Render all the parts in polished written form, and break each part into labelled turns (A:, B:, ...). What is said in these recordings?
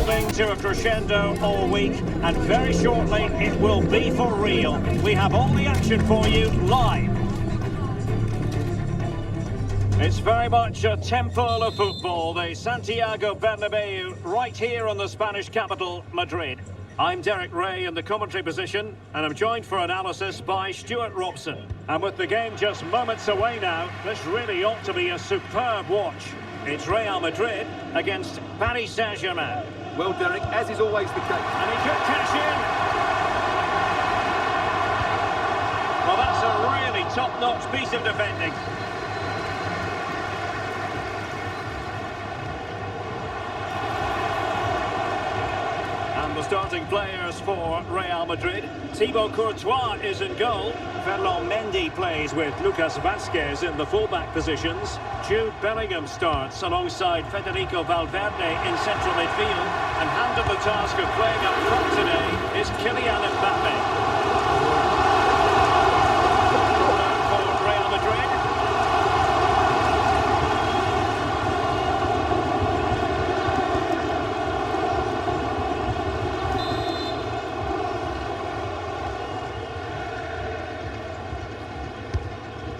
A: building to a crescendo all week, and very shortly it will be for real. We have all the action for you live. It's very much a temple of football, the Santiago Bernabeu, right here in the Spanish capital, Madrid. I'm Derek Ray in the commentary position, and I'm joined for analysis by Stuart Robson. And with the game just moments away now, this really ought to be a superb watch. It's Real Madrid against Paris Saint-Germain.
B: Well, Derek, as is always the case.
A: And he could cash in. Well, that's a really top-notch piece of defending. Starting players for Real Madrid. Thibaut Courtois is in goal. Ferland Mendy plays with Lucas Vazquez in the fullback positions. Jude Bellingham starts alongside Federico Valverde in central midfield. And handed the task of playing up front today is Kylian Mbappe. For Real Madrid.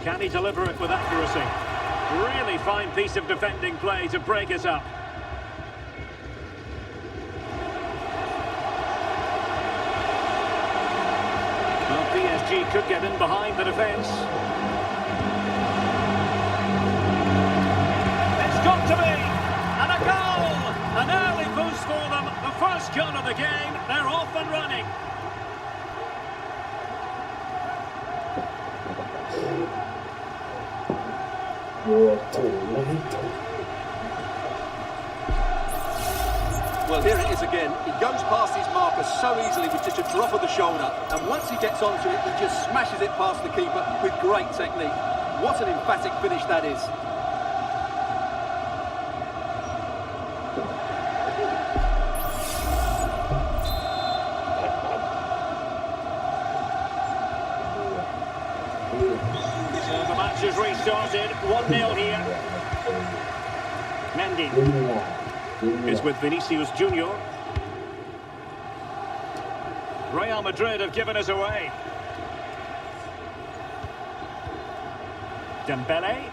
A: Can he deliver it with accuracy? Really fine piece of defending play to break us up. Well, PSG could get in behind the defence. It's got to be! And a goal! An early boost for them. The first goal of the game. They're off and running.
B: Well, here it is again. He goes past his marker so easily with just a drop of the shoulder. And once he gets onto it, he just smashes it past the keeper with great technique. What an emphatic finish that is.
A: So the match has restarted. 1-0 here. Mendy is with Vinicius Junior. Real Madrid have given us away. Dembele.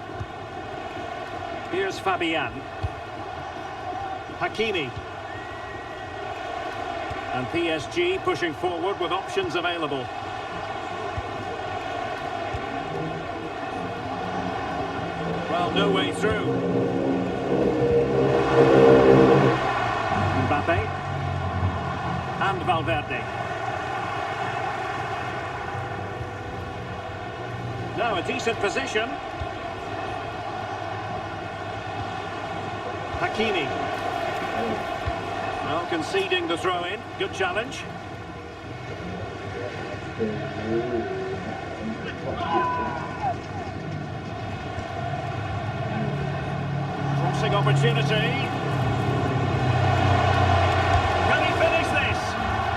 A: Here's Fabian. Hakimi. And PSG pushing forward with options available. Well, no way through. Mbappe. And Valverde. Now a decent position. Hakimi. Well, conceding the throw-in. Good challenge. Crossing opportunity. Can he finish this?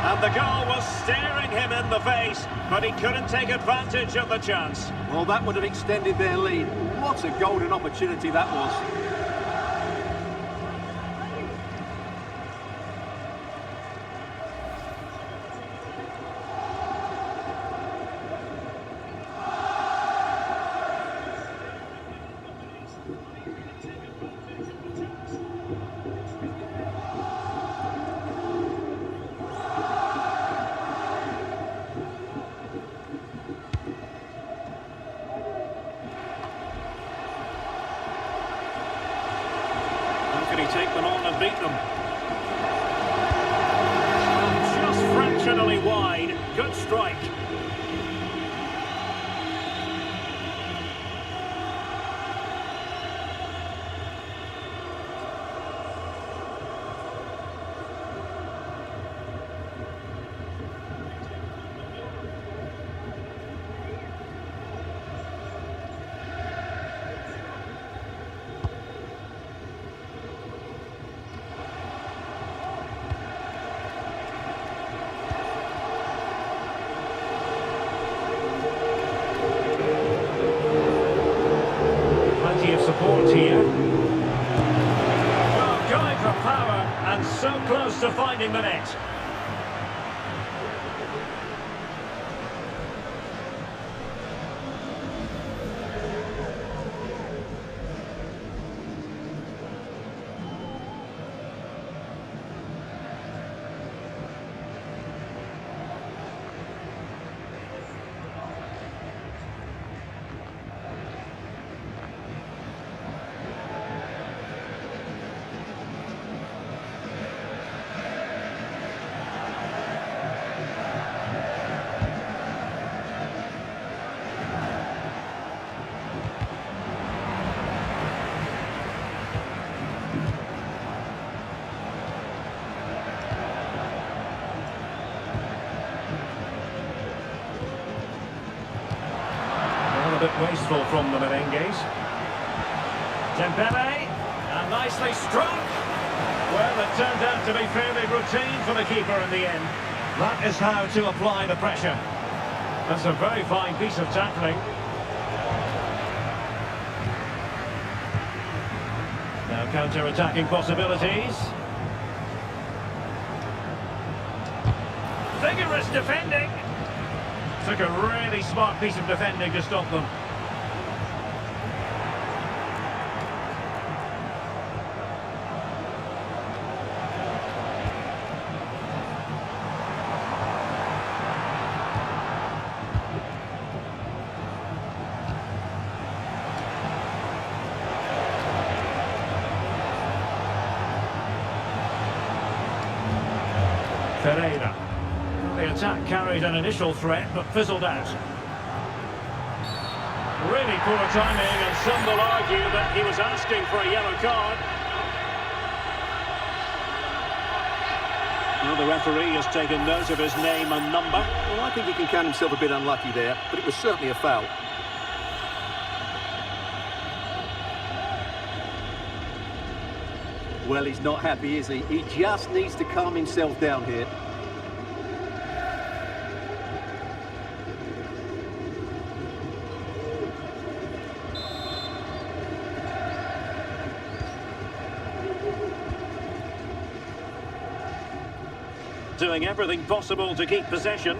A: And the goal was staring him in the face, but he couldn't take advantage of the chance.
B: Well, that would have extended their lead. What a golden opportunity that was.
A: Can he take them on and beat them? Just fractionally wide. Good strike. Support here. Well, going for power And so close to finding the net. A bit wasteful from the merengues. Dembele, and nicely struck. Well, it turned out to be fairly routine for the keeper in the end. That is how to apply the pressure. That's a very fine piece of tackling. Now counter-attacking possibilities. Vigorous defending. Took a really smart piece of defending to stop them. Ferreira. The attack carried an initial threat, but fizzled out. Really poor timing, and some will argue that he was asking for a yellow card. Well, the referee has taken note of his name and number.
B: Well, I think he can count himself a bit unlucky there, but it was certainly a foul. Well, he's not happy, is he? He just needs to calm himself down here.
A: Doing everything possible to keep possession.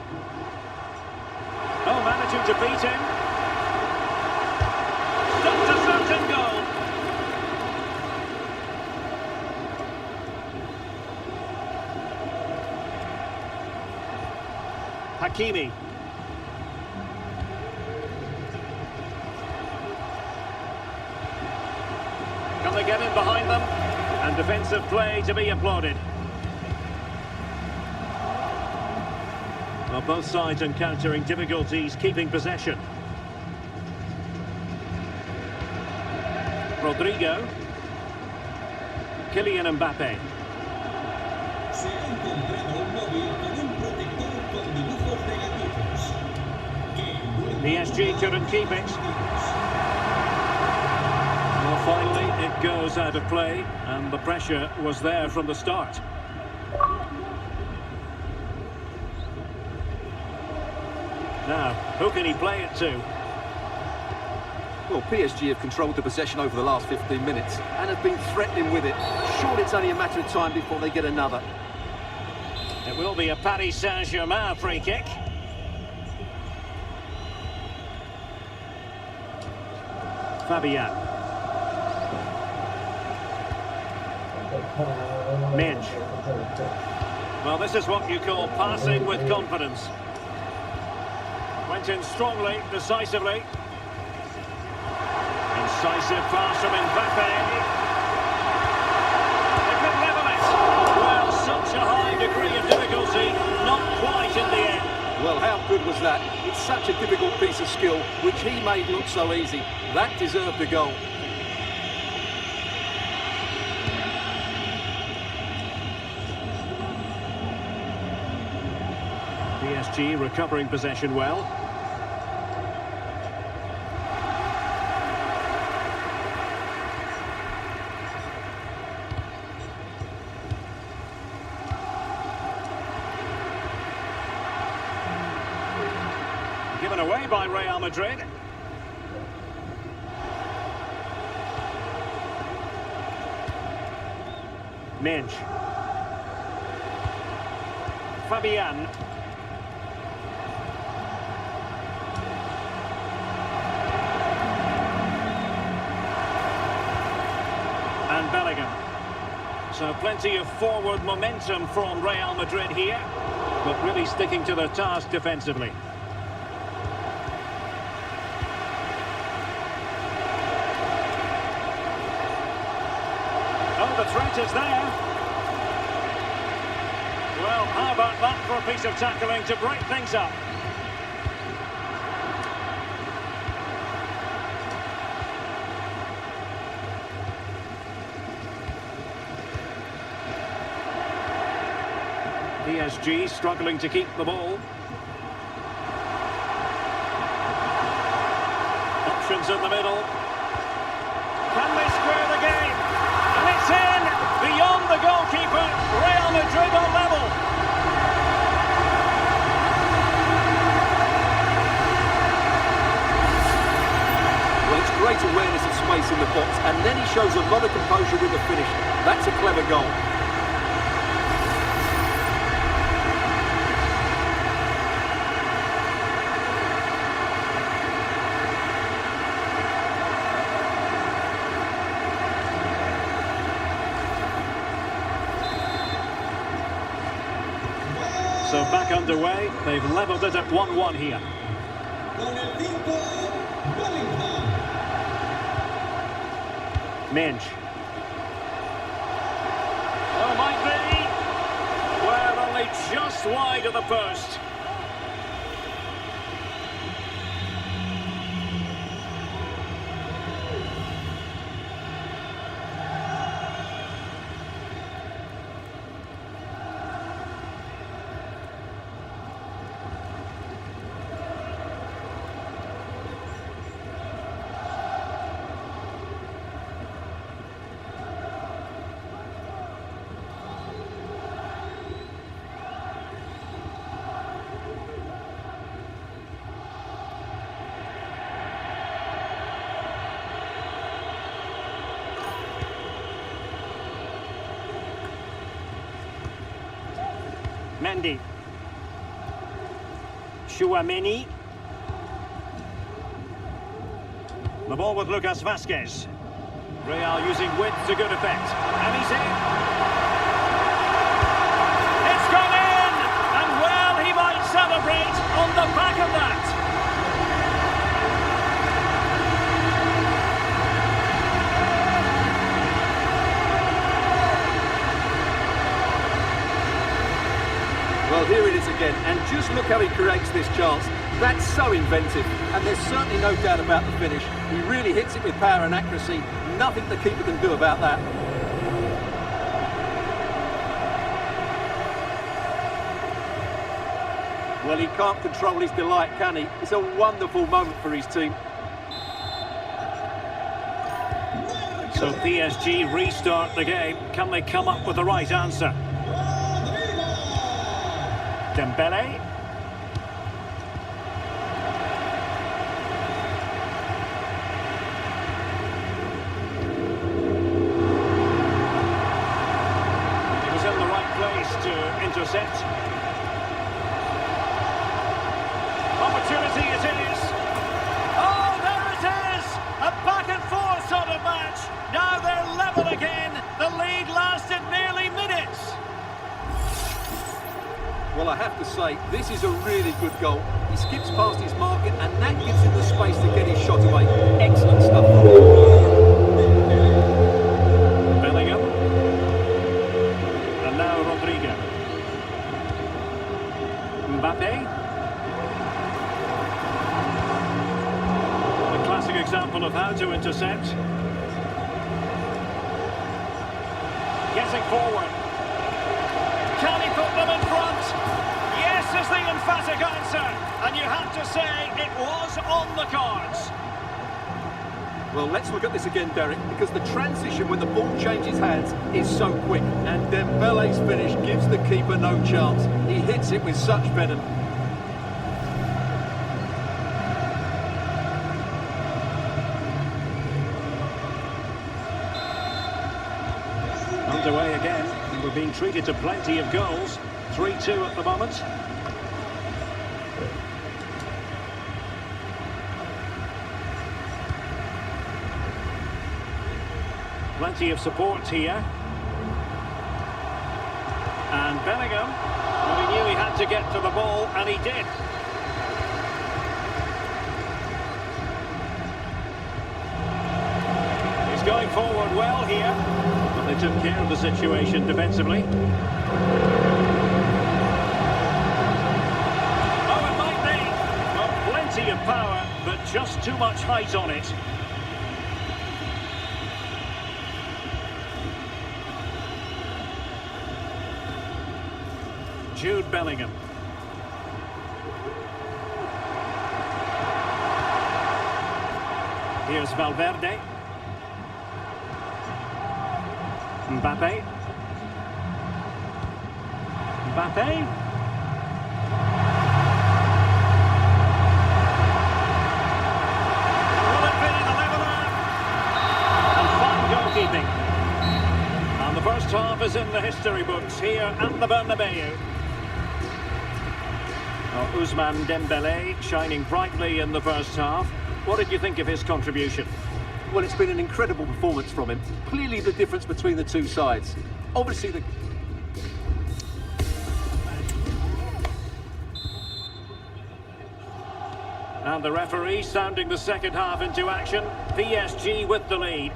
A: Oh, managing to beat him. Stopped a certain goal. Hakimi. Can they get in behind them? And defensive play to be applauded. Well, both sides encountering difficulties keeping possession. Rodrigo. Kylian Mbappe. PSG couldn't keep it. Well, finally it goes out of play, and the pressure was there from the start. Now, who can he play it to?
B: Well, PSG have controlled the possession over the last 15 minutes and have been threatening with it. Surely it's only a matter of time before they get another.
A: It will be a Paris Saint-Germain free kick. Fabian. Midge. Well, this is what you call passing with confidence. Went in strongly, decisively. Incisive pass from Mbappe. They could level it. Well, such a high degree of difficulty, not quite in the end.
B: Well, how good was that? It's such a difficult piece of skill, which he made look so easy. That deserved a goal.
A: PSG recovering possession well. Given away by Real Madrid. Midge. Fabian. And Bellingham. So plenty of forward momentum from Real Madrid here, but really sticking to their task defensively. Oh, the threat is there. Well, how about that for a piece of tackling to break things up? PSG struggling to keep the ball. Options in the middle. Can they square the game? And it's in! Beyond the goalkeeper, Real Madrid are level.
B: Well, it's great awareness of space in the box, and then he shows a lot of composure with the finish. That's a clever goal.
A: So back underway, they've levelled it at 1-1 here. Minge. Oh, might be. Well, only just wide of the post. Mendy. Chouameni. The ball with Lucas Vazquez. Real using width to good effect. And he's in. It's gone in! And well, he might celebrate on the back of that.
B: Well, here it is again, and just look how he creates this chance. That's so inventive, and there's certainly no doubt about the finish. He really hits it with power and accuracy. Nothing the keeper can do about that. Well, he can't control his delight, can he? It's a wonderful moment for his team.
A: So PSG restart the game. Can they come up with the right answer? Dembele. He was in the right place to intercept. Opportunity it is. Oh, there it is! A back and forth sort of match. Now they're level again. The lead lasted nearly minutes.
B: Well, I have to say, this is a really good goal. He skips past his marker, and that gives him the space to get his shot away. Excellent stuff from him.
A: Bellingham. And now Rodrigo. Mbappe. A classic example of how to intercept. Getting forward. Can he put them in front? Yes is the emphatic answer. And you have to say it was on the cards.
B: Well, let's look at this again, Derek, because the transition when the ball changes hands is so quick. And Dembele's finish gives the keeper no chance. He hits it with such venom.
A: Underway again, and we're being treated to plenty of goals. 3-2 at the moment. Plenty of support here. And Bellingham, well, he knew he had to get to the ball, and he did. He's going forward well here, but they took care of the situation defensively. Oh, it might be. Well, plenty of power, but just too much height on it. Jude Bellingham. Here's Valverde. Mbappe. Mbappe. Will it be the leveller? And fine goalkeeping. And the first half is in the history books here at the Bernabeu. Ousmane Dembélé shining brightly in the first half. What did you think of his contribution?
B: Well, it's been an incredible performance from him. Clearly the difference between the two sides. Obviously the...
A: And the referee sounding the second half into action. PSG with the lead.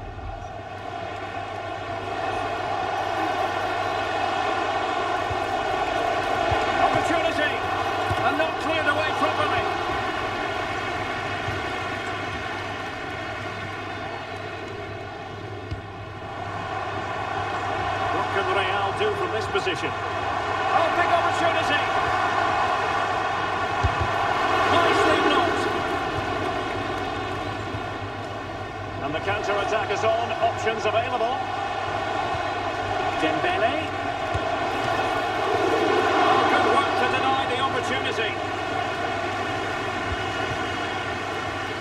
A: And not cleared away properly. What can Real do from this position? Oh, big opportunity. Nicely blocked. And the counter-attack is on. Options available. Dembélé. Opportunity.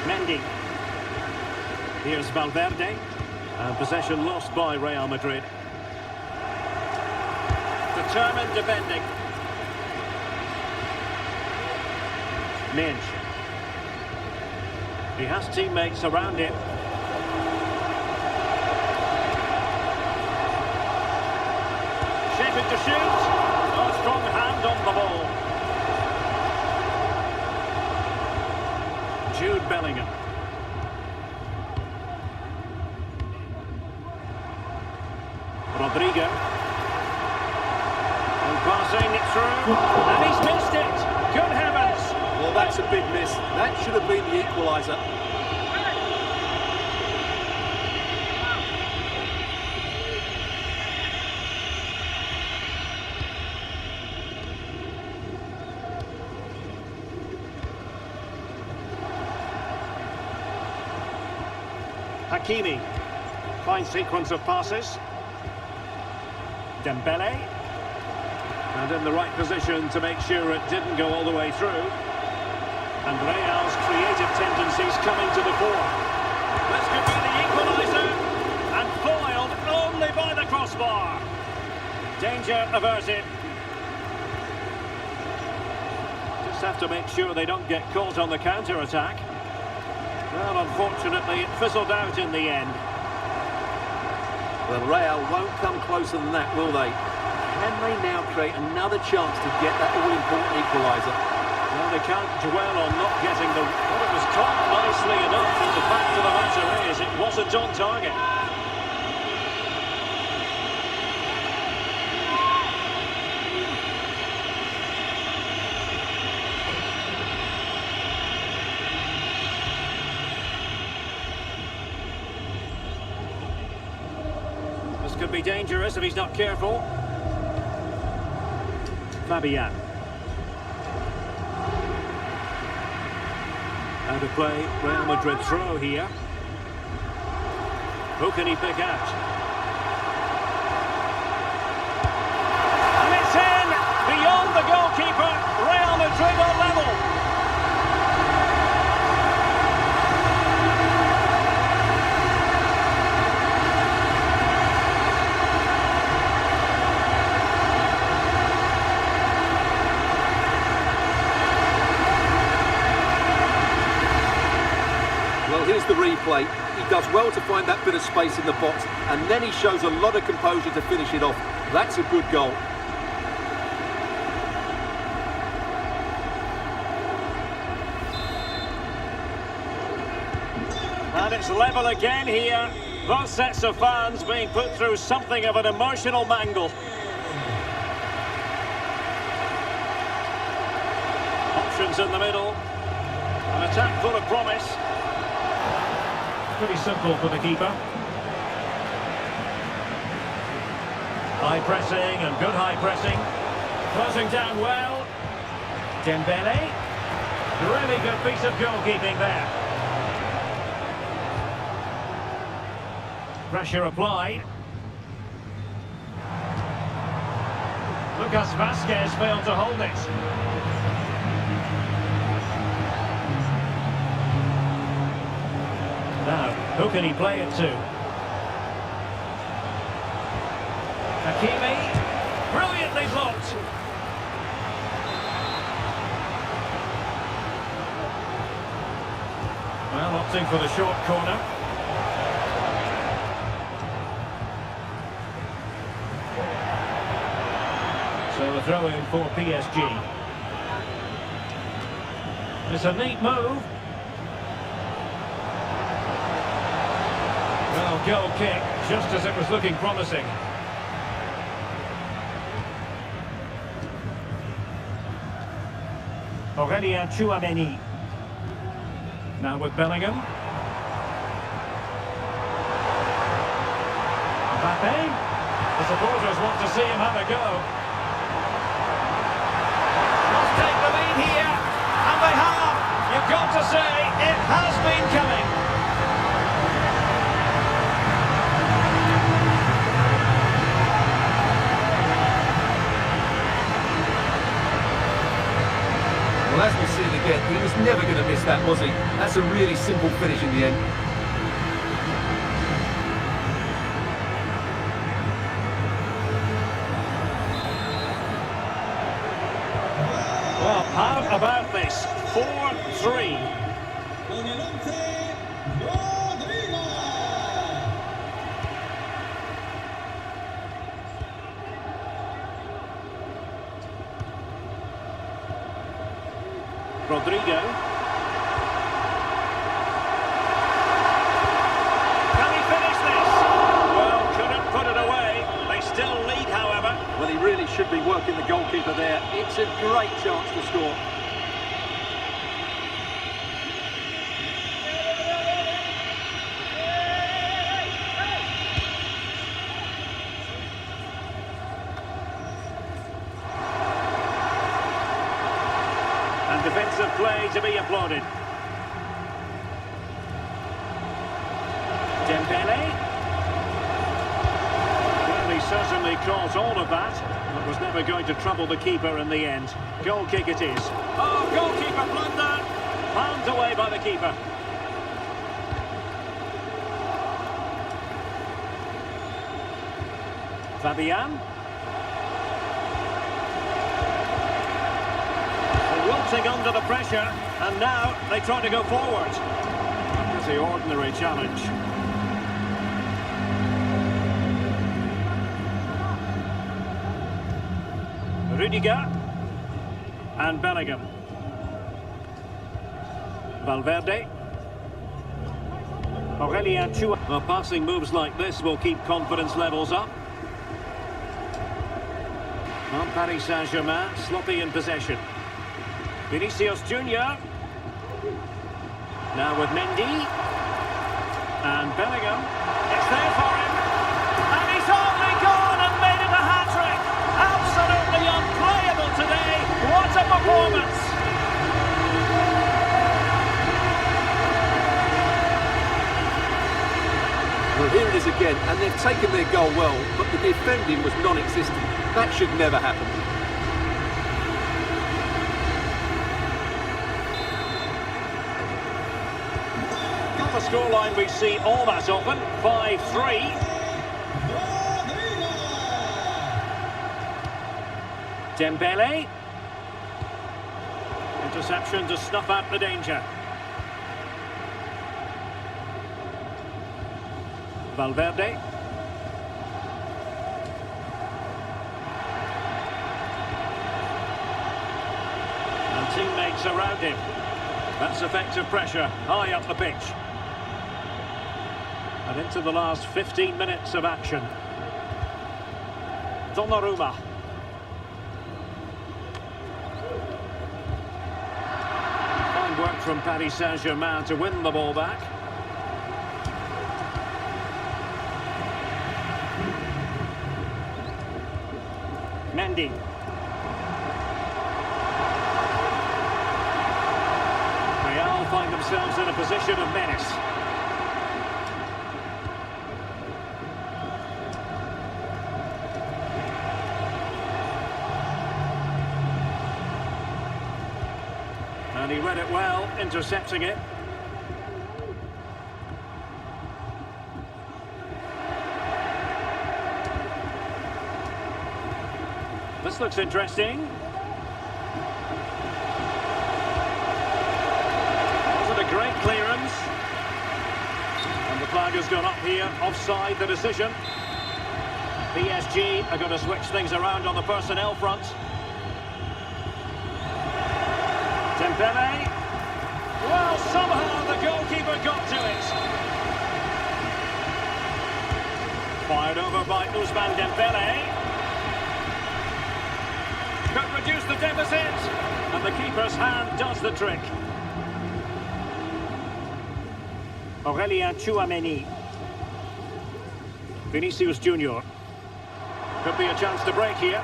A: Mendy. Here's Valverde. And possession lost by Real Madrid. Determined defending. Minch. He has teammates around him. Shaping to shoot. A strong hand on the ball. Jude Bellingham. Rodrigo. And passing it through. And he's missed it. Good heavens.
B: Well, that's a big miss. That should have been the equaliser.
A: Hakimi. Fine sequence of passes. Dembele. And in the right position to make sure it didn't go all the way through. And Real's creative tendencies coming to the fore. This could be the equaliser. And foiled only by the crossbar. Danger averted. Just have to make sure they don't get caught on the counter-attack. Well, unfortunately, it fizzled out in the end.
B: Well, Real won't come closer than that, will they? Can they now create another chance to get that all-important equaliser?
A: Well, they can't dwell on not getting the... Well, it was caught nicely enough, but the fact of the matter is it wasn't on target. Could be dangerous if he's not careful. Fabian. Out of play, Real Madrid throw here. Who can he pick out? And it's in! Beyond the goalkeeper, Real Madrid are level.
B: play. He does well to find that bit of space in the box, and then he shows a lot of composure to finish it off. That's a good goal.
A: And it's level again here. Both sets of fans being put through something of an emotional mangle. Options in the middle. An attack full of promise. Pretty simple for the keeper. High pressing and good high pressing. Closing down well. Dembele. Really good piece of goalkeeping there. Pressure applied. Lucas Vazquez failed to hold it. Now, who can he play it to? Hakimi. Brilliantly blocked. Well, opting for the short corner. So a throw in for PSG. It's a neat move. Well, goal kick, just as it was looking promising. Aurélien Tchouameni. Now with Bellingham. Mbappe. The supporters want to see him have a go. Take the lead here, and they have. You've got to say, it has been coming.
B: Well, as we see it again, he was never going to miss that, was he? That's a really simple finish in the end.
A: Well, how about this? 4-3. Rodrigo. Can he finish this? Well, couldn't put it away. They still lead, however.
B: Well, he really should be working the goalkeeper there. It's a great chance to score.
A: And defensive play to be applauded. Dembele. Well, he certainly caught all of that, but was never going to trouble the keeper in the end. Goal kick it is. Oh, goalkeeper blunder. Palmed away by the keeper. Fabian. Wilting under the pressure, and now they try to go forward. Pretty ordinary challenge. Rudiger and Bellingham. Valverde. Aurélien Tchouameni. Well, passing moves like this will keep confidence levels up. On Paris Saint-Germain, sloppy in possession. Vinicius Junior. Now with Mendy. And Bellingham. It's there for him. And he's only gone and made it a hat-trick. Absolutely unplayable today. What a performance.
B: Well, here it is again, and they've taken their goal well, but the defending was non-existent. That should never happen.
A: Not a scoreline we see all that often. 5-3. Dembele. Interception to snuff out the danger. Valverde. And teammates around him. That's effective pressure, high up the pitch. And into the last 15 minutes of action. Donnarumma. Fine work from Paris Saint-Germain to win the ball back. Mendy. Real find themselves in a position of menace. And he read it well, intercepting it. This looks interesting. Wasn't a great clearance. And the flag has gone up here, offside the decision. PSG are going to switch things around on the personnel front. Dembele. Well, somehow the goalkeeper got to it. Fired over by Ousmane Dembele. Could reduce the deficit. And the keeper's hand does the trick. Aurélien Tchouameni. Vinicius Junior. Could be a chance to break here.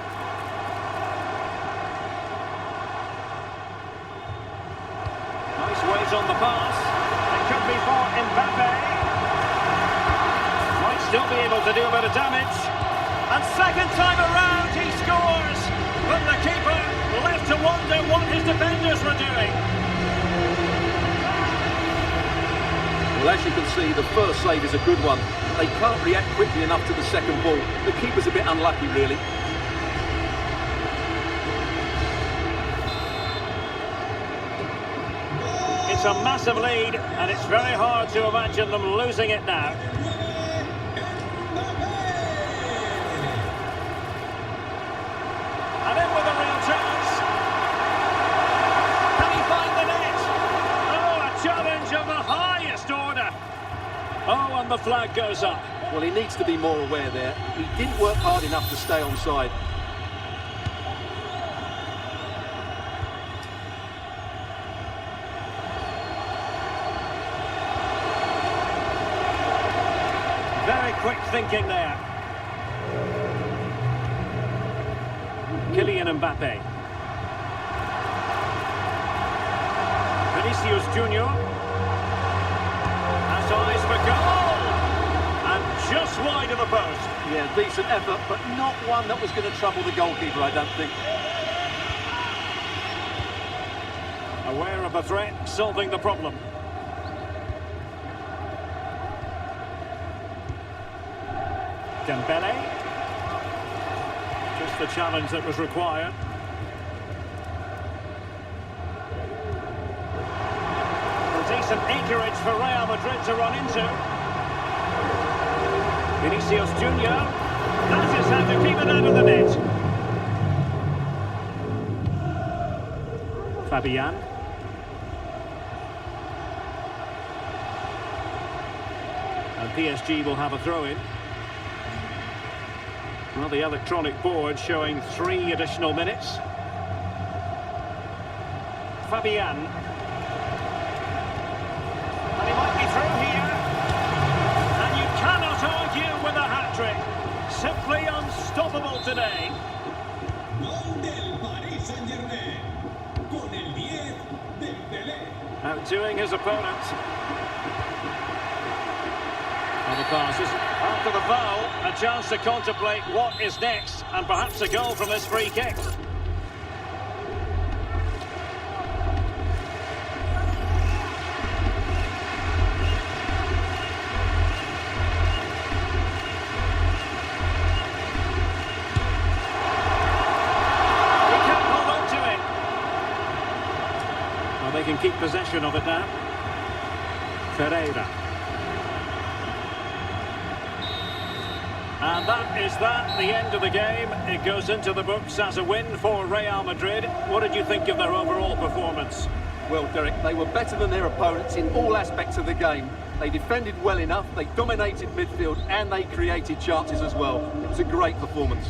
A: Weight on the pass. It could be for Mbappe. Might still be able to do a bit of damage. And second time around he scores. But the keeper left to wonder what his defenders were doing.
B: Well, as you can see, the first save is a good one. They can't react quickly enough to the second ball. The keeper's a bit unlucky, really.
A: It's a massive lead, and it's very hard to imagine them losing it now. And in with a real chance. Can he find the net? Oh, a challenge of the highest order. Oh, and the flag goes up.
B: Well, he needs to be more aware there. He didn't work hard enough to stay onside.
A: Very quick thinking there. Kylian Mbappe. Vinicius Junior. Has eyes for goal. And just wide of the post.
B: Yeah, decent effort, but not one that was going to trouble the goalkeeper, I don't think.
A: Aware of the threat, solving the problem. Dembele. Just the challenge that was required. A decent acreage for Real Madrid to run into. Vinicius Junior. That is how to keep it out of the net. Fabian. And PSG will have a throw-in. Well, the electronic board showing 3 additional minutes. Fabian. And he might be through here. And you cannot argue with a hat-trick. Simply unstoppable today. Outdoing his opponent. And the passes. After the foul, a chance to contemplate what is next, and perhaps a goal from this free kick. He can't hold on to it. Well, they can keep possession of it now. Ferreira. And that, the end of the game. It goes into the books as a win for Real Madrid. What did you think of their overall performance?
B: Well, Derek, they were better than their opponents in all aspects of the game. They defended well enough, they dominated midfield, and they created chances as well. It was a great performance.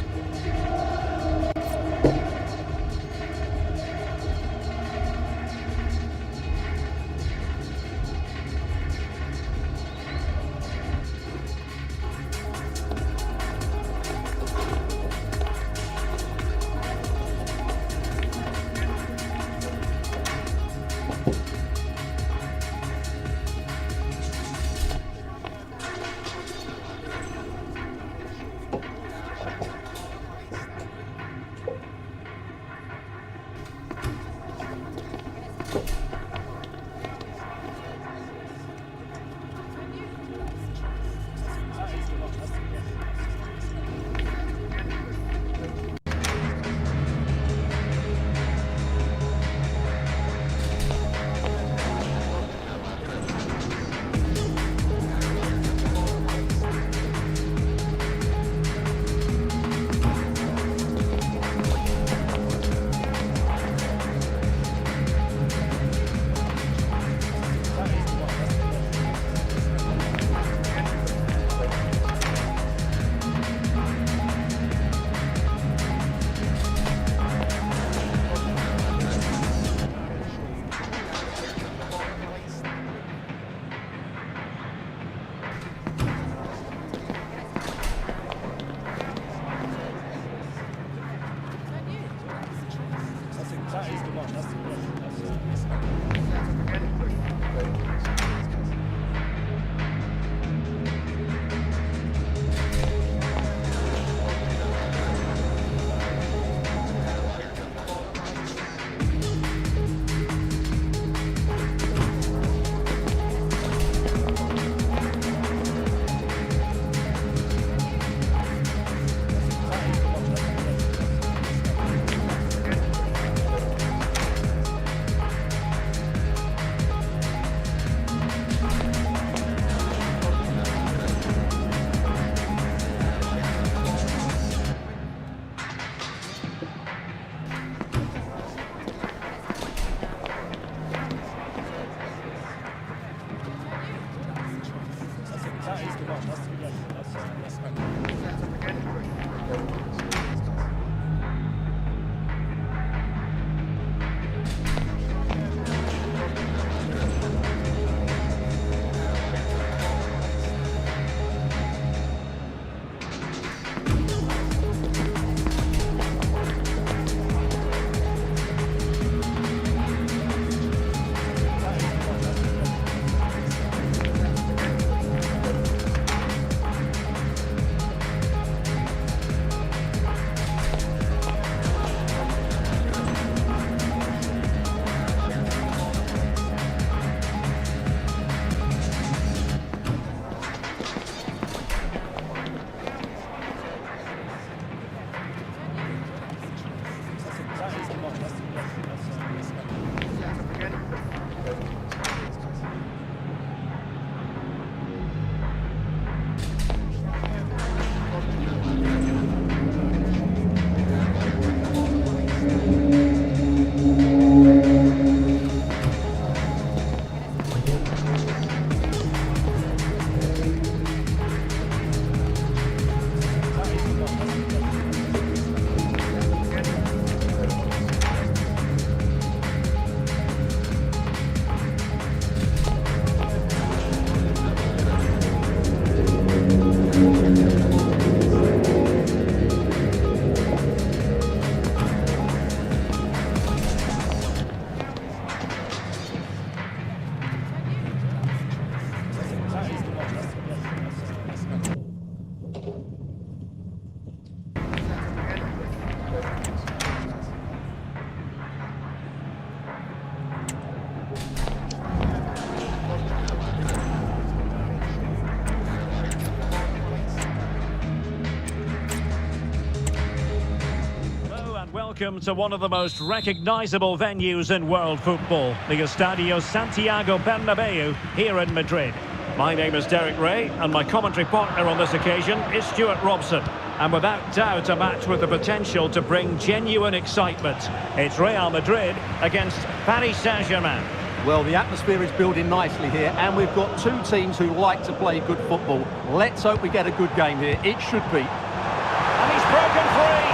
A: welcome to one of the most recognisable venues in world football, the Estadio Santiago Bernabeu here in Madrid. My name is Derek Ray, and my commentary partner on this occasion is Stuart Robson. And without doubt, a match with the potential to bring genuine excitement. It's Real Madrid against Paris Saint-Germain.
B: Well, the atmosphere is building nicely here, and we've got two teams who like to play good football. Let's hope we get a good game here. It should be.
A: And he's broken free.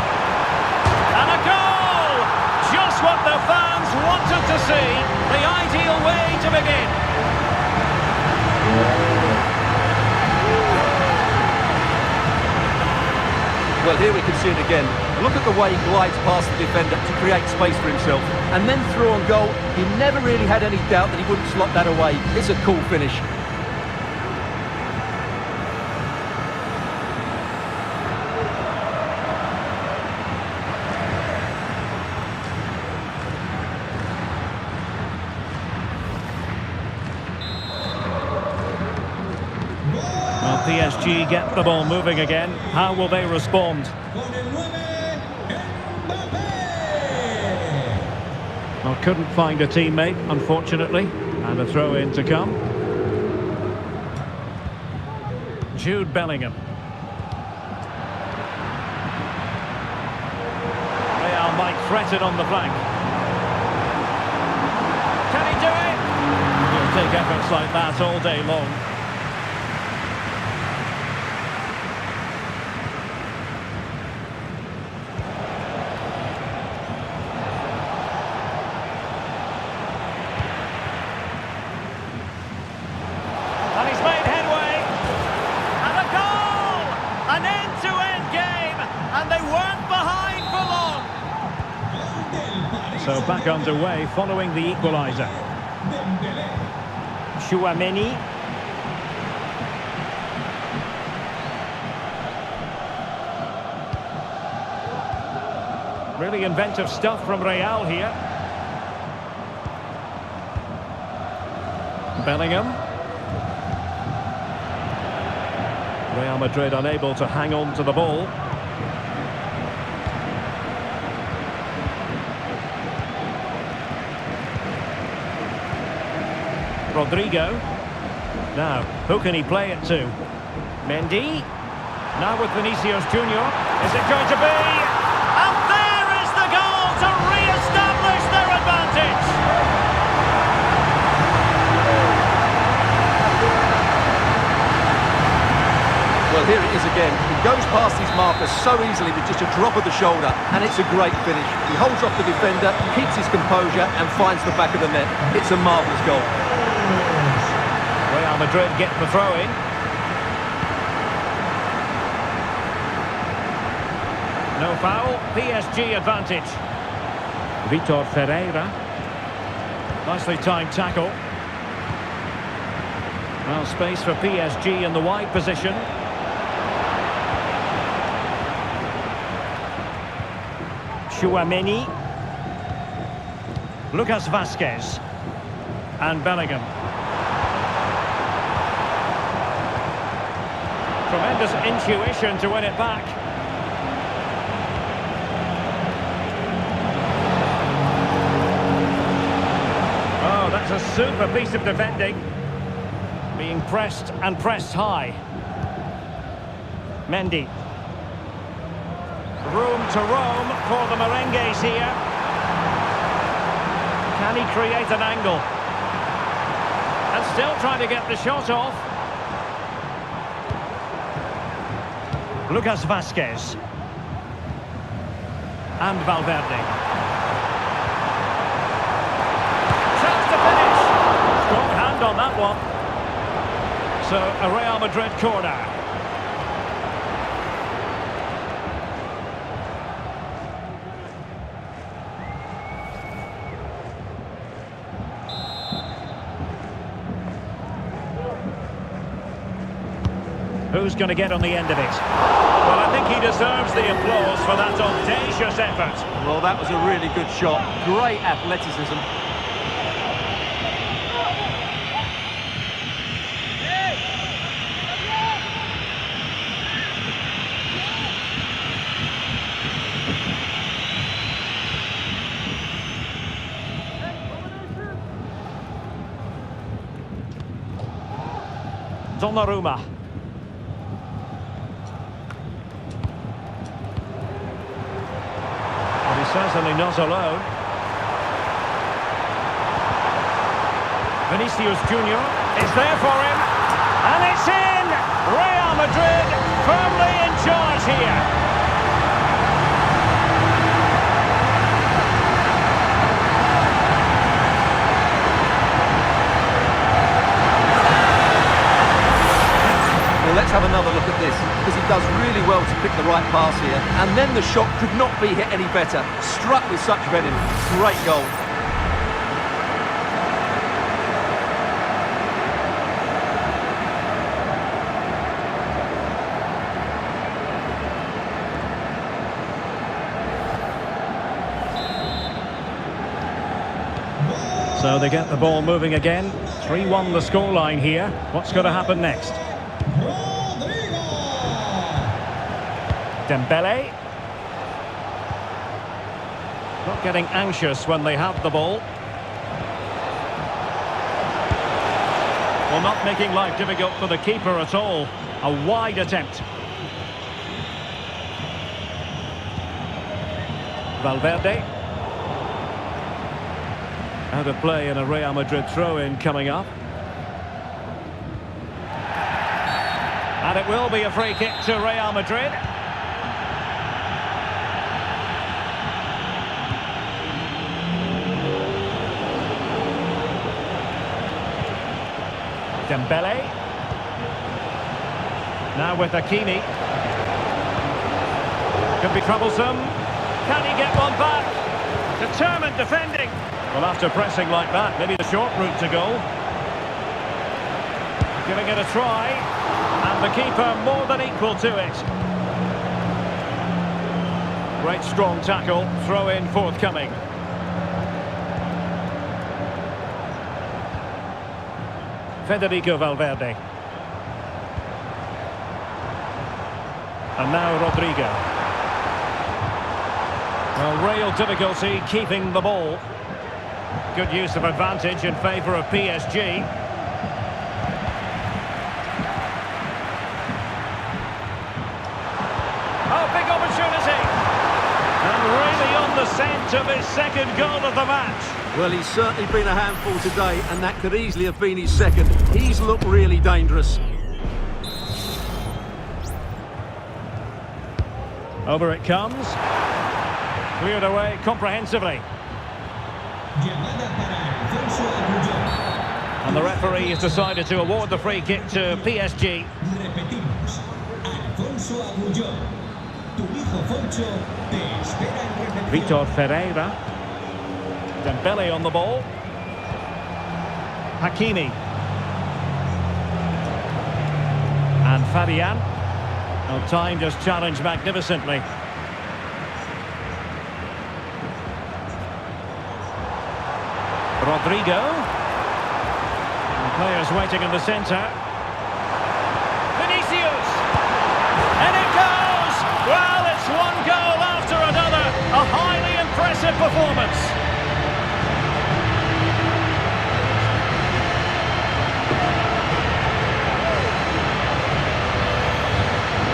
A: And a goal! Just what the fans wanted to see. The ideal way to begin.
B: Well, here we can see it again. Look at the way he glides past the defender to create space for himself. And then through on goal, he never really had any doubt that he wouldn't slot that away. It's a cool finish.
A: Well, PSG get the ball moving again. How will they respond? Well, couldn't find a teammate, unfortunately. And a throw-in to come. Jude Bellingham. Real might threaten on the flank. Can he do it? He'll take efforts like that all day long. And he's made headway. And a goal! An end-to-end game. And they weren't behind for long. So back underway following the equaliser. Chouameni. Really inventive stuff from Real here. Bellingham. Real Madrid unable to hang on to the ball. Rodrigo. Now, who can he play it to? Mendy. Now with Vinicius Junior. Is it going to be? And there is the goal to re-establish their advantage.
B: Well, here it is again. He goes past his marker so easily with just a drop of the shoulder, and it's a great finish. He holds off the defender, keeps his composure, and finds the back of the net. It's a marvellous goal.
A: Real Madrid get the throw-in. No foul, PSG advantage. Vitor Ferreira. Nicely timed tackle. Well, space for PSG in the wide position. Chouameni. Lucas Vazquez. And Bellingham. Tremendous intuition to win it back. Oh, that's a super piece of defending. Being pressed and pressed high. Mendy. Room to roam for the Merengues here. Can he create an angle? And still trying to get the shot off. Lucas Vazquez. And Valverde. Chance to finish. Strong hand on that one. So, a Real Madrid corner. Who's going to get on the end of it? Well, I think he deserves the applause for that audacious effort.
B: Well, that was a really good shot. Great athleticism.
A: Donnarumma. But he's certainly not alone. Vinicius Junior is there for him, and it's in! Real Madrid firmly in charge here.
B: Well, let's have another look at this, because he does really well to pick the right pass here, and then the shot could not be hit any better. Struck with such venom. Great goal.
A: So they get the ball moving again. 3-1 the scoreline here. What's going to happen next? Dembele. Not getting anxious when they have the ball. Well, not making life difficult for the keeper at all. A wide attempt. Valverde. Out of play and a Real Madrid throw-in coming up. And it will be a free kick to Real Madrid. Dembele. Now with Hakimi. Could be troublesome. Can he get one back? Determined defending. Well, after pressing like that, maybe the short route to goal. Giving it a try. And the keeper more than equal to it. Great strong tackle. Throw in forthcoming. Federico Valverde. And now Rodrigo. Well, real difficulty keeping the ball. Good use of advantage in favour of PSG. Oh, big opportunity. And really on the scent of his second goal of the match.
B: Well, he's certainly been a handful today, and that could easily have been his second. He's looked really dangerous.
A: Over it comes. Cleared away comprehensively. And the referee has decided to award the free kick to PSG. Vitor Ferreira. Dembele on the ball. Hakimi. And Fabian. Well, time just challenged magnificently. Rodrigo. And players waiting in the centre. Vinicius. And it goes! Well, it's one goal after another. A highly impressive performance.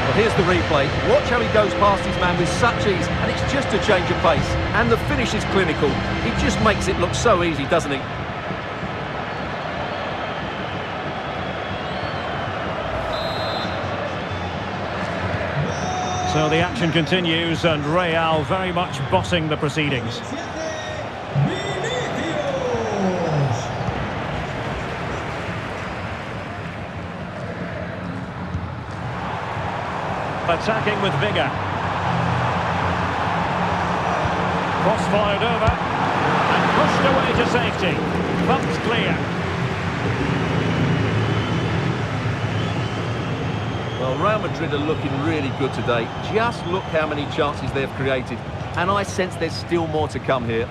B: Well, here's the replay. Watch how he goes past his man with such ease, and it's just a change of pace. And the finish is clinical. He just makes it look so easy, doesn't he?
A: So the action continues, and Real very much bossing the proceedings. Attacking with vigour. Cross fired over and pushed away to safety. Bumps clear.
B: Well, Real Madrid are looking really good today. Just look how many chances they've created. And I sense there's still more to come here.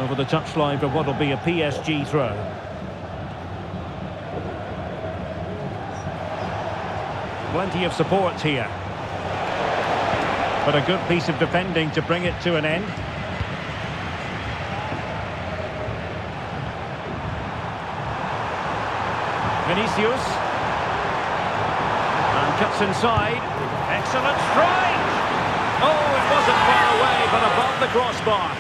A: Over the touchline for what will be a PSG throw. Plenty of support here. But a good piece of defending to bring it to an end. Vinicius. And cuts inside. Excellent strike! Oh, it wasn't far away, but above the crossbar.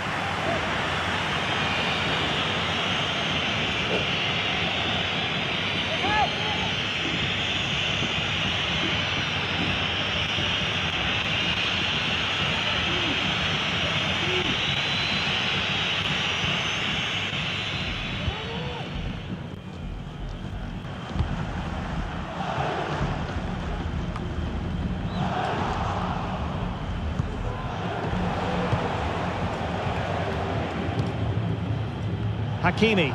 A: Hakimi.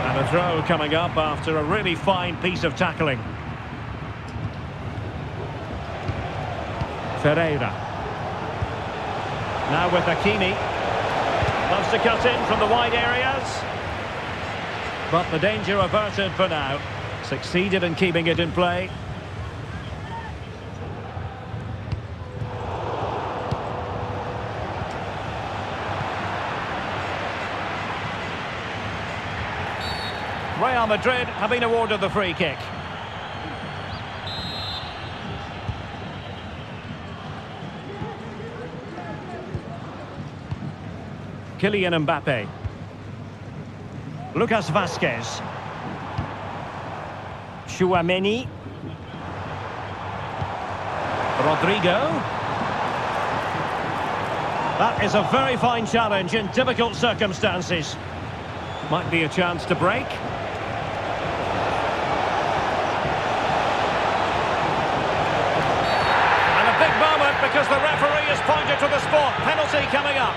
A: And a throw coming up after a really fine piece of tackling. Ferreira. Now with Hakimi. Loves to cut in from the wide areas. But the danger averted for now. Succeeded in keeping it in play. Real Madrid have been awarded the free kick. Kylian Mbappe. Lucas Vazquez. Chouameni. Rodrigo. That is a very fine challenge in difficult circumstances. Might be a chance to break. Because the referee has pointed to the spot. Penalty coming up.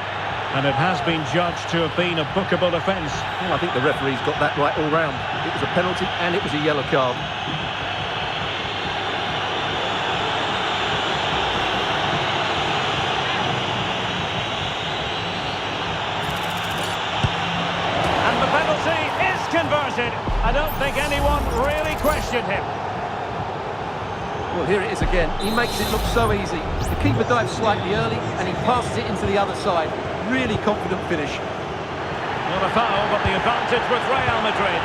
A: And it has been judged to have been a bookable offence.
B: Well, I think the referee's got that right all round. It was a penalty and it was a yellow card.
A: And the penalty is converted. I don't think anyone really questioned him.
B: Well, here it is again. He makes it look so easy. The keeper dives slightly early and he passes it into the other side. Really confident finish.
A: Not a foul, but the advantage with Real Madrid.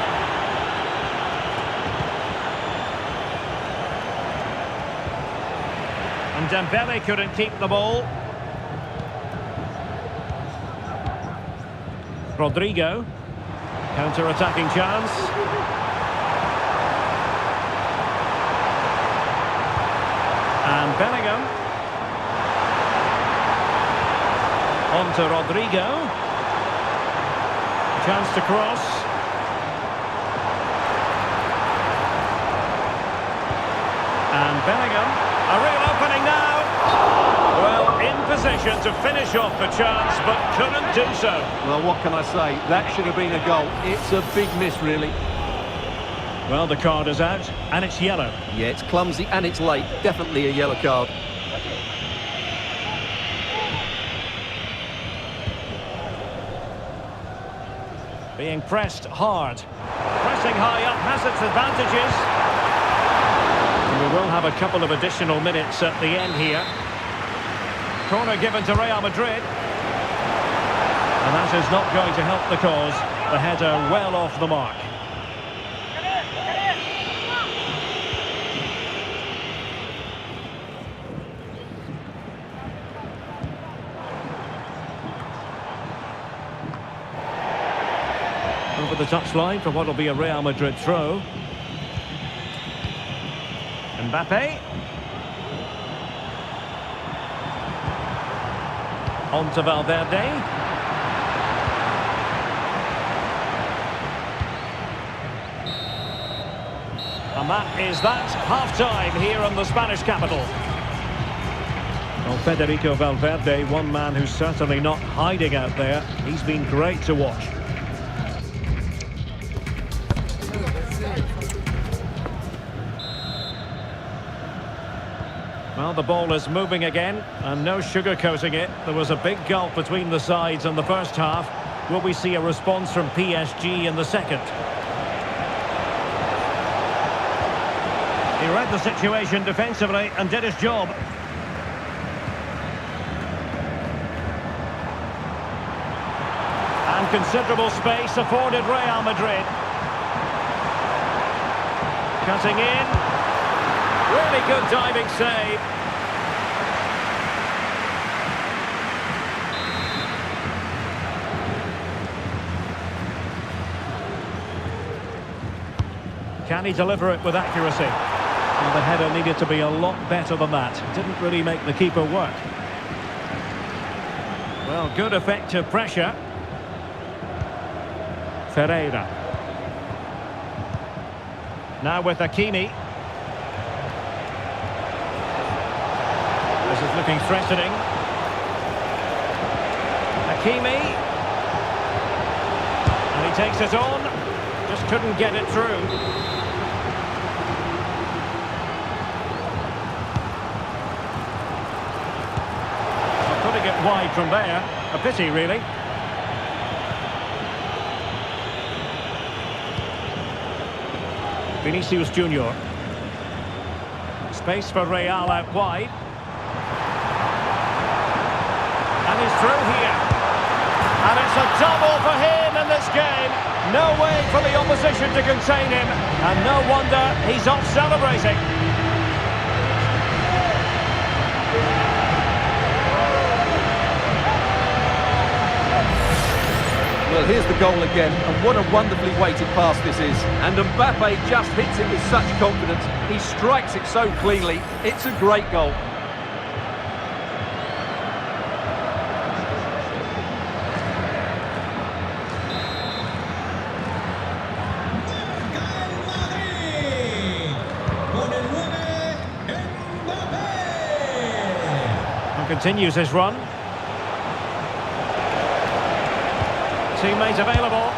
A: And Dembele couldn't keep the ball. Rodrigo. Counter-attacking chance. And Bellingham. On to Rodrigo. Chance to cross. And Bellingham. A real opening now. Well, in position to finish off the chance, but couldn't do so.
B: Well, what can I say? That should have been a goal. It's a big miss, really.
A: Well, the card is out, and it's yellow.
B: Yeah, it's clumsy and it's late. Definitely a yellow card.
A: Being pressed hard. Pressing high up has its advantages. And we will have a couple of additional minutes at the end here. Corner given to Real Madrid. And that is not going to help the cause. The header well off the mark. Over the touchline for what will be a Real Madrid throw. Mbappe. On to Valverde. And that is that. Half-time here in the Spanish capital. Well, Federico Valverde, one man who's certainly not hiding out there. He's been great to watch. Well, the ball is moving again, and no sugarcoating it. There was a big gulf between the sides in the first half. Will we see a response from PSG in the second? Here read the situation defensively and did his job. And considerable space afforded Real Madrid. Cutting in. Really good diving save. Can he deliver it with accuracy? Well, the header needed to be a lot better than that. Didn't really make the keeper work. Well, good effective pressure. Ferreira. Now with Hakimi. This is looking threatening. Hakimi. And he takes it on. Just couldn't get it through. Putting it wide from there. A pity, really. Vinicius Junior. Space for Real out wide. And he's through here. And it's a double for him in this game. No way for the opposition to contain him. And no wonder he's off celebrating.
B: Well, here's the goal again, and what a wonderfully weighted pass this is. And Mbappe just hits it with such confidence. He strikes it so cleanly. It's a great goal.
A: And continues his run. Teammate available.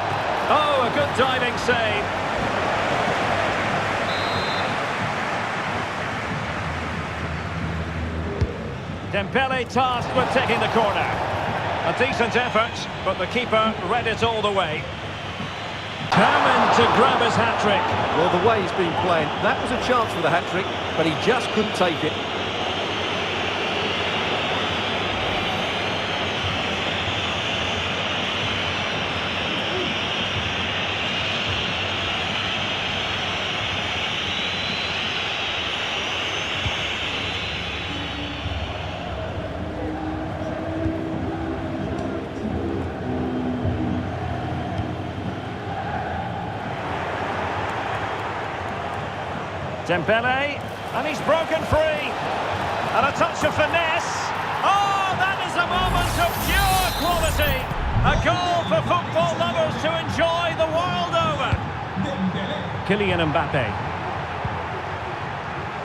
A: Oh, a good diving save. Dembele tasked with taking the corner. A decent effort, but the keeper read it all the way. Determined to grab his hat-trick.
B: Well, the way he's been playing, that was a chance for the hat-trick, but he just couldn't take it.
A: Dembele, and he's broken free. And a touch of finesse. Oh, that is a moment of pure quality. A goal for football lovers to enjoy the world over. Kylian Mbappe.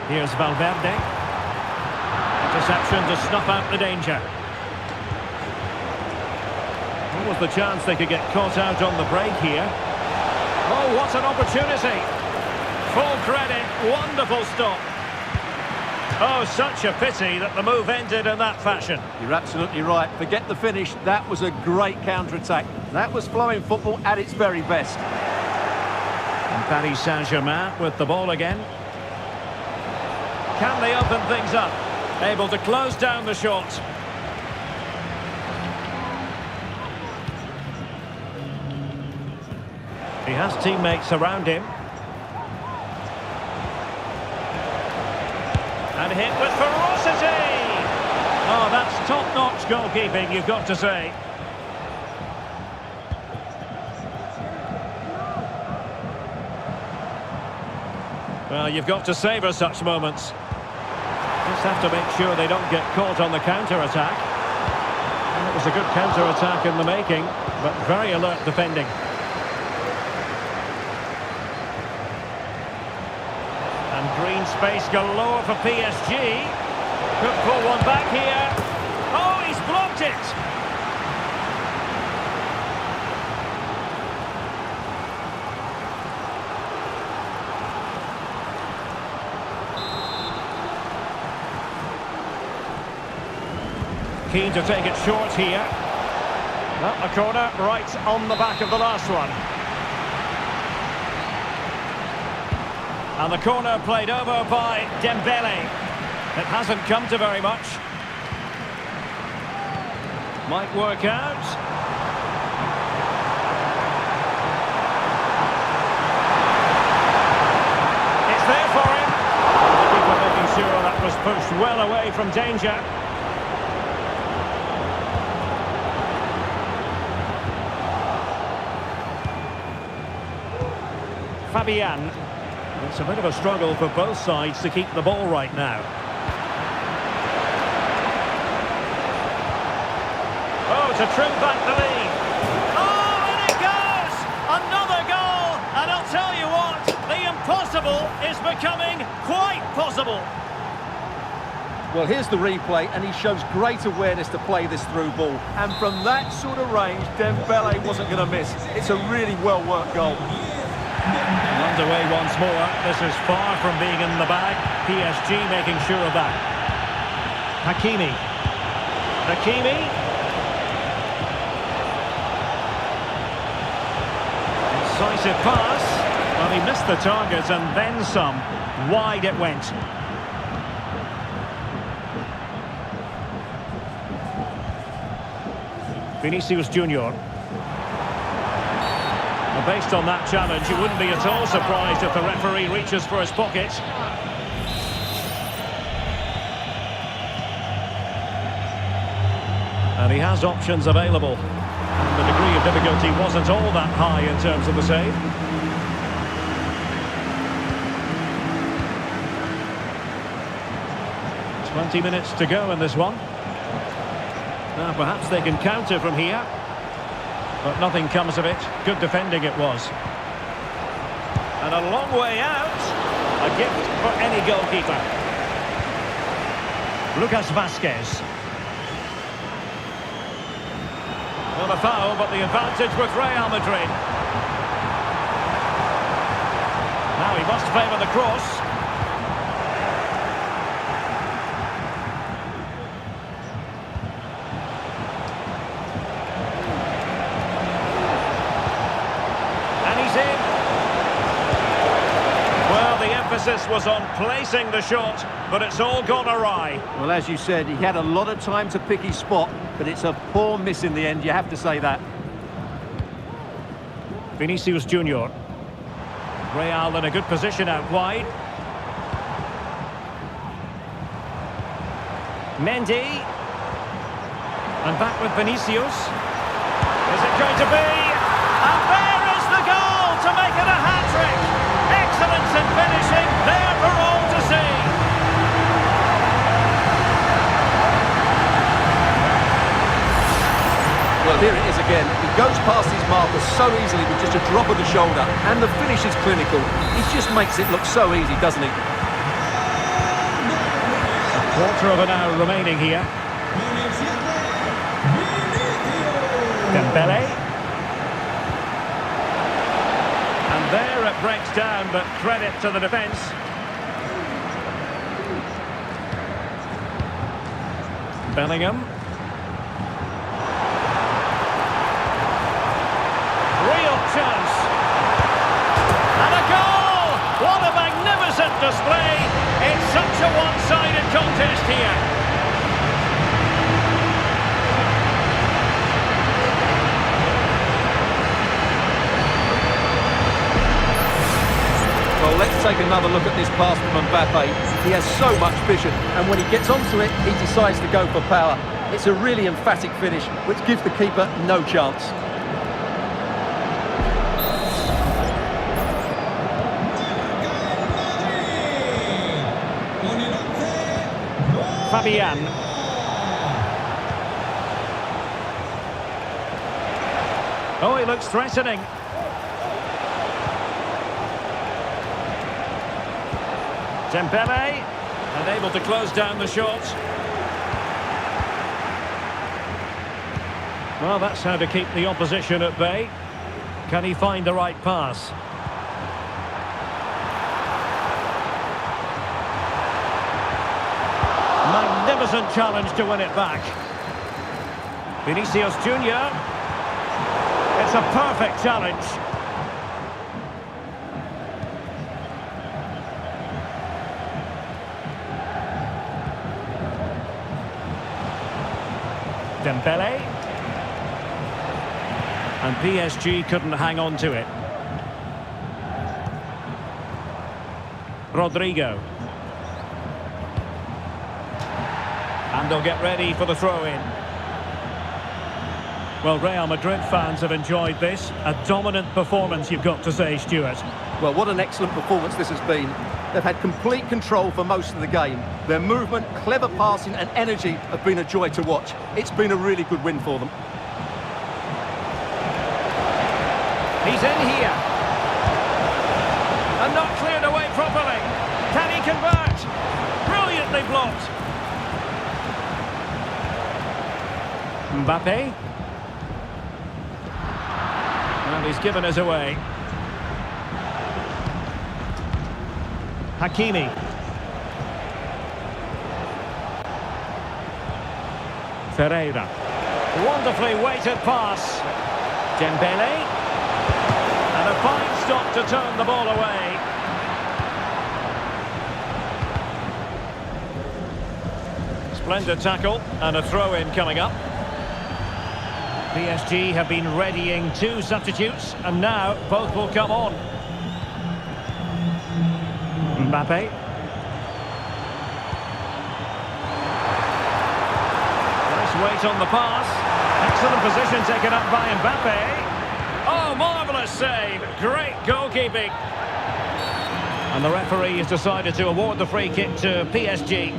A: Here's Valverde. Interception to snuff out the danger. What was the chance they could get caught out on the break here? Oh, what an opportunity. Full credit, wonderful stop. Oh, such a pity that the move ended in that fashion.
B: You're absolutely right. Forget the finish. That was a great counter-attack. That was flowing football at its very best.
A: And Paris Saint-Germain with the ball again. Can they open things up? Able to close down the shot. He has teammates around him. And hit with ferocity! Oh, that's top-notch goalkeeping, you've got to say. Well, you've got to savour such moments. Just have to make sure they don't get caught on the counter-attack. Well, it was a good counter-attack in the making, but very alert defending. And green space galore for PSG. Could pull one back here. Oh, he's blocked it! Keen to take it short here. Well, a corner right on the back of the last one. And the corner played over by Dembele. It hasn't come to very much. Might work out. It's there for him. The keeper making sure that was pushed well away from danger. Fabian. It's a bit of a struggle for both sides to keep the ball right now. Oh, to trim back the lead. Oh, and it goes! Another goal! And I'll tell you what, the impossible is becoming quite possible.
B: Well, here's the replay, and he shows great awareness to play this through ball. And from that sort of range, Dembele wasn't going to miss. It's a really well-worked goal.
A: And underway once more. This is far from being in the bag. PSG making sure of that. Hakimi. Incisive pass. Well, he missed the target and then some. Wide it went. Vinicius Junior. Well, based on that challenge, you wouldn't be at all surprised if the referee reaches for his pocket. And he has options available. And the degree of difficulty wasn't all that high in terms of the save. "20 minutes to go in this one. Now perhaps they can counter from here. But nothing comes of it. Good defending it was. And a long way out. A gift for any goalkeeper. Lucas Vazquez. Well, a foul, but the advantage with Real Madrid. Now he must favour the cross. Emphasis was on placing the shot, but it's all gone awry.
B: Well, as you said, he had a lot of time to pick his spot, but it's a poor miss in the end, you have to say that.
A: Vinicius Junior. Real in a good position out wide. Mendy. And back with Vinicius. Is it going to be? And there is the goal to make it a hat-trick. Excellence in finishing, there for all to see.
B: Well, here it is again. He goes past his marker so easily with just a drop of the shoulder, and the finish is clinical. He just makes it look so easy, doesn't he?
A: A quarter of an hour remaining here. Dembele. There it breaks down, but credit to the defence. Bellingham. Real chance. And a goal! What a magnificent display! It's such a one-sided contest here.
B: Well, let's take another look at this pass from Mbappe. He has so much vision, and when he gets onto it, he decides to go for power. It's a really emphatic finish, which gives the keeper no chance.
A: Fabian. Oh, he looks threatening. Dembele, unable to close down the shot. Well, that's how to keep the opposition at bay. Can he find the right pass? Magnificent challenge to win it back. Vinicius Junior. It's a perfect challenge. Dembele. And PSG couldn't hang on to it. Rodrigo. And they'll get ready for the throw-in. Well, Real Madrid fans have enjoyed this. A dominant performance, you've got to say, Stuart.
B: Well, what an excellent performance this has been. They've had complete control for most of the game. Their movement, clever passing and energy have been a joy to watch. It's been a really good win for them.
A: He's in here. And not cleared away properly. Can he convert? Brilliantly blocked. Mbappe. And he's given us away. Hakimi. Ferreira. Wonderfully weighted pass. Dembele. And a fine stop to turn the ball away. Splendid tackle and a throw-in coming up. PSG have been readying 2 substitutes, and now both will come on. Mbappe. Nice weight on the pass. Excellent position taken up by Mbappe. Oh, marvellous save. Great goalkeeping. And the referee has decided to award the free kick to PSG.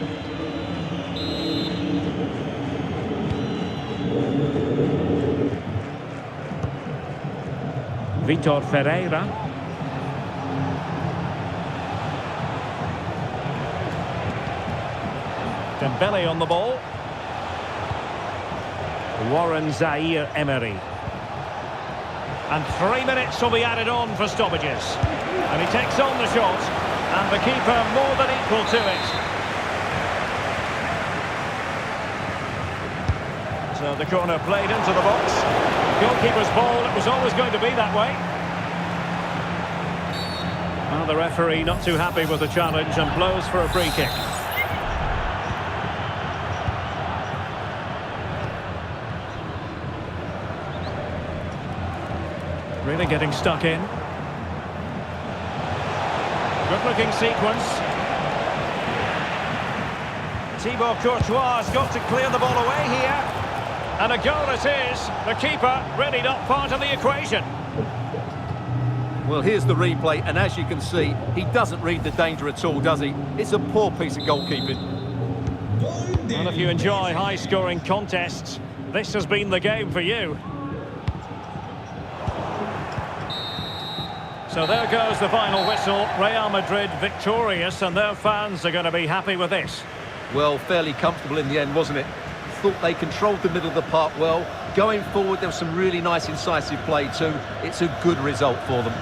A: Vitor Ferreira. Dembele on the ball. Warren Zaire-Emery. And 3 minutes will be added on for stoppages. And he takes on the shot. And the keeper more than equal to it. So the corner played into the box. Goalkeeper's ball, it was always going to be that way. Well, the referee not too happy with the challenge and blows for a free kick. Really getting stuck in. Good-looking sequence. Thibaut Courtois has got to clear the ball away here. And a goal it is. The keeper really not part of the equation.
B: Well, here's the replay, and as you can see, he doesn't read the danger at all, does he? It's a poor piece of goalkeeping.
A: Well, if you enjoy high-scoring contests, this has been the game for you. So there goes the final whistle. Real Madrid victorious, and their fans are going to be happy with this.
B: Well, fairly comfortable in the end, wasn't it? Thought they controlled the middle of the park well. Going forward, there was some really nice incisive play too. It's a good result for them.